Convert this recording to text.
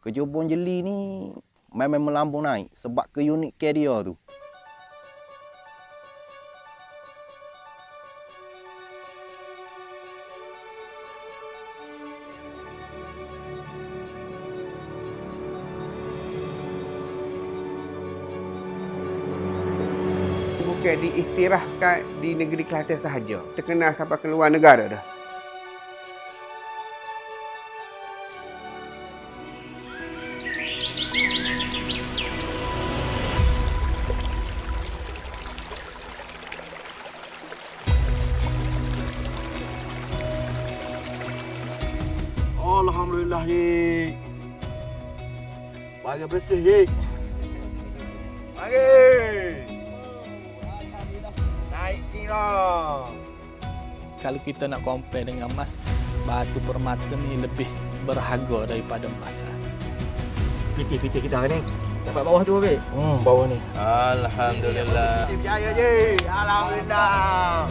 Kejubun jeli ni memang melambung naik sebab keunikan dia tu. Bukan diiktirafkan di negeri Kelantan sahaja, terkenal sampai ke luar negara dah. Alhamdulillah, Yik. Bagi bersih, Yik. Bagi. Naik kira. Kalau kita nak compare dengan emas, batu permata ni lebih berharga daripada emas. Piti kita hari ni. Dapat bawah tu, Bik? Bawah ni. Alhamdulillah. Berjaya, Yik. Alhamdulillah.